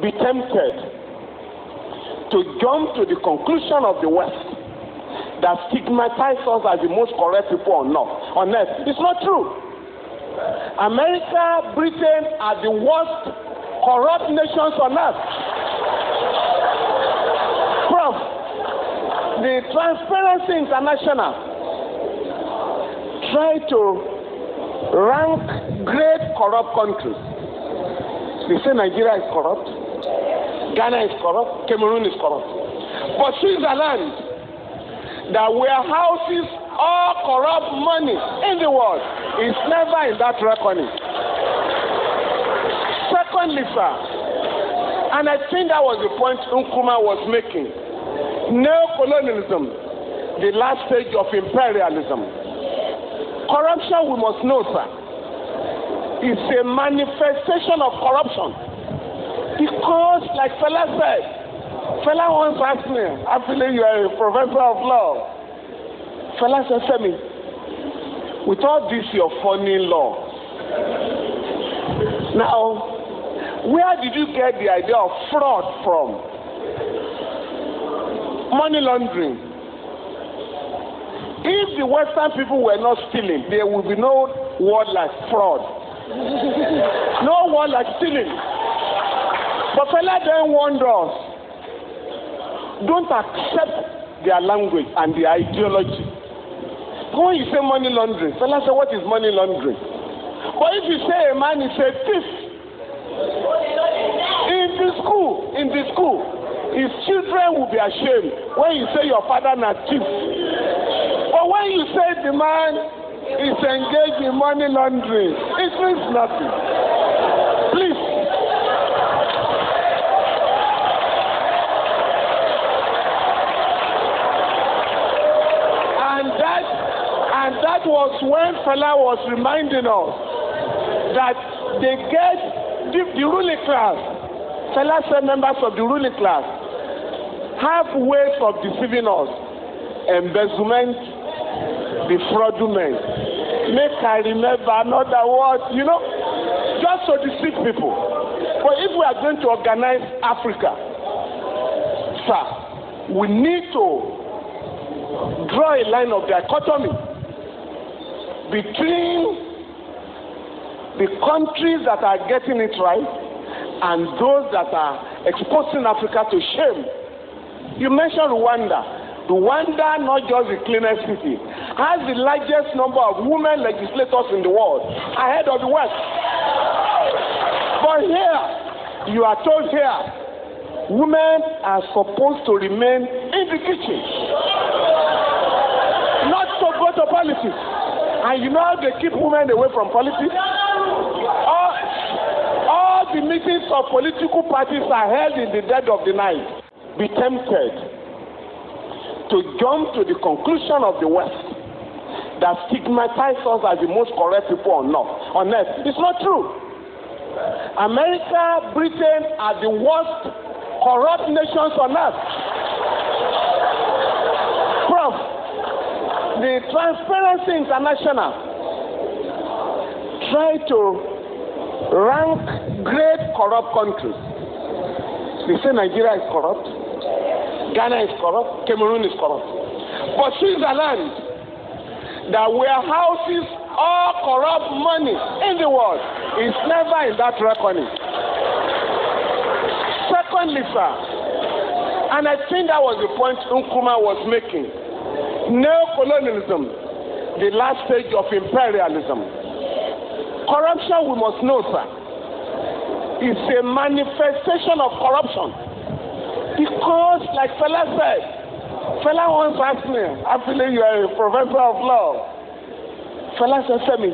be tempted to jump to the conclusion of the West that stigmatize us as the most correct people on earth. It's not true. America, Britain are the worst corrupt nations on earth. Prof, the Transparency International try to rank great corrupt countries. They say Nigeria is corrupt, Ghana is corrupt, Cameroon is corrupt. But Switzerland, that warehouses all corrupt money in the world, is never in that reckoning. Secondly, sir, and I think that was the point Nkrumah was making, neocolonialism, the last stage of imperialism. Corruption, we must know, sir, is a manifestation of corruption. Because, like Fela said, Fela once asked me, I believe you are a professor of law. Fela said, Femi, with all this your funny law, now, where did you get the idea of fraud from? Money laundering. If the Western people were not stealing, there would be no word like fraud. No word like stealing. But Fela then warned us, don't accept their language and their ideology. When you say money laundering, Fela said, what is money laundering? But if you say a man is a thief, in the school, his children will be ashamed when you say your father is a thief. But when you say the man is engaged in money laundering, it means nothing. Please. And that was when Fela was reminding us that they get the ruling class. Fela said members of the ruling class have ways of deceiving us. Embezzlement, defraudment. Make I remember another word, just to deceive people. But if we are going to organize Africa, sir, we need to draw a line of dichotomy between the countries that are getting it right and those that are exposing Africa to shame. You mentioned Rwanda. Rwanda, not just the cleanest city, has the largest number of women legislators in the world, ahead of the West. But here, you are told here, women are supposed to remain in the kitchen, not to go to politics. And you know how they keep women away from politics? All the meetings of political parties are held in the dead of the night. Be tempted to jump to the conclusion of the West that stigmatize us as the most correct people on earth. It's not true. America, Britain are the worst corrupt nations on earth. Prof, the Transparency International try to rank great corrupt countries. They say Nigeria is corrupt, Ghana is corrupt, Cameroon is corrupt. But Switzerland, that warehouses all corrupt money in the world, is never in that reckoning. Secondly, sir, and I think that was the point Nkrumah was making, neocolonialism, the last stage of imperialism. Corruption, we must know, sir, is a manifestation of corruption. Because, like Fela said, Fela once asked me, I believe you are a professor of law. Fela said, Femi,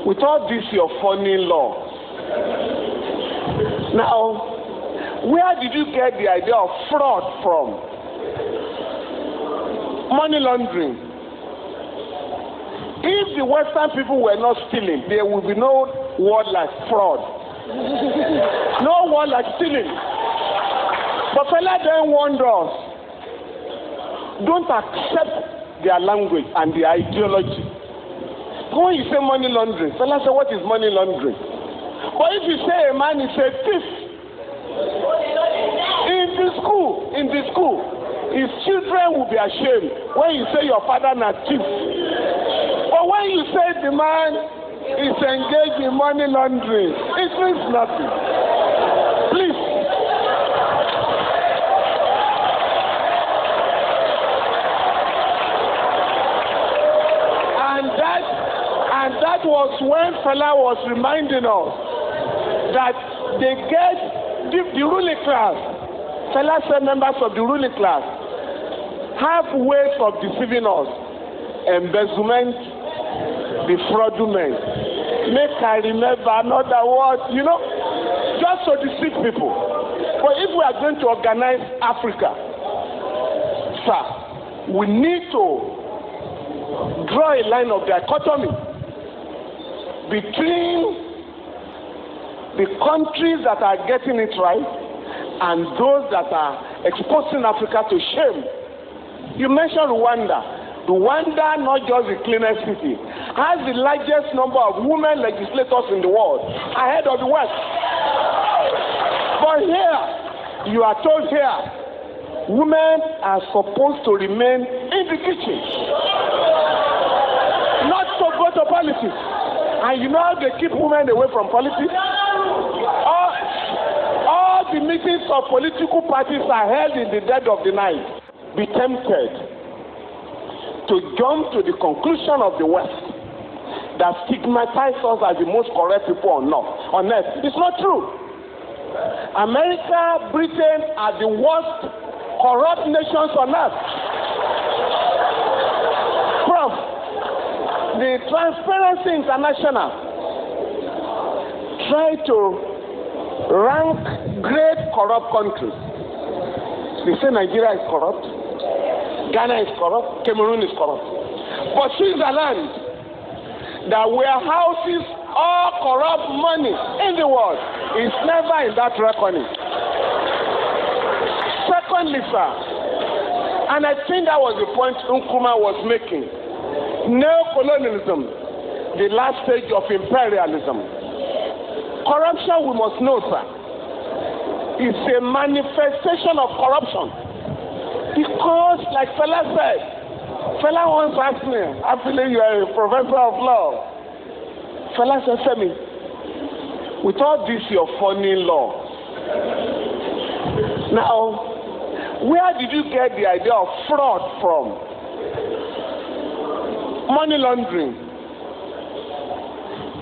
with all this your funny law, now, where did you get the idea of fraud from? Money laundering. If the Western people were not stealing, there would be no word like fraud. No word like stealing. But Fela then warned us, don't accept their language and their ideology. When you say money laundering, Fela said, what is money laundering? But if you say a man is a thief, In the school, his children will be ashamed when you say your father na thief. But when you say the man is engaged in money laundering, it means nothing. Please. And that was when Fela was reminding us that they get the ruling class. Fela said members of the ruling class have ways of deceiving us. Embezzlement, defraudment. Make I remember another word, just to deceive people. But if we are going to organize Africa, sir, we need to draw a line of dichotomy between the countries that are getting it right and those that are exposing Africa to shame. You mentioned Rwanda. Rwanda, not just the cleanest city, has the largest number of women legislators in the world, ahead of the West. But here, you are told here, women are supposed to remain in the kitchen, not to go to politics. And you know how they keep women away from politics? All the meetings of political parties are held in the dead of the night. Be tempted to jump to the conclusion of the West that stigmatize us as the most correct people on earth. It's not true. America, Britain are the worst corrupt nations on earth. Prof, the Transparency International try to rank great corrupt countries. They say Nigeria is corrupt, Ghana is corrupt, Cameroon is corrupt. But Switzerland, that warehouses all corrupt money in the world, is never in that reckoning. Secondly, sir, and I think that was the point Nkrumah was making, neocolonialism, the last stage of imperialism. Corruption, we must know, sir, is a manifestation of corruption. Because, like Fela said, Fela once asked me, I believe you are a professor of law. Fela said, Femi, with all this your funny law, now, where did you get the idea of fraud from? Money laundering.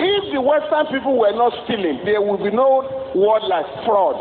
If the Western people were not stealing, there would be no word like fraud.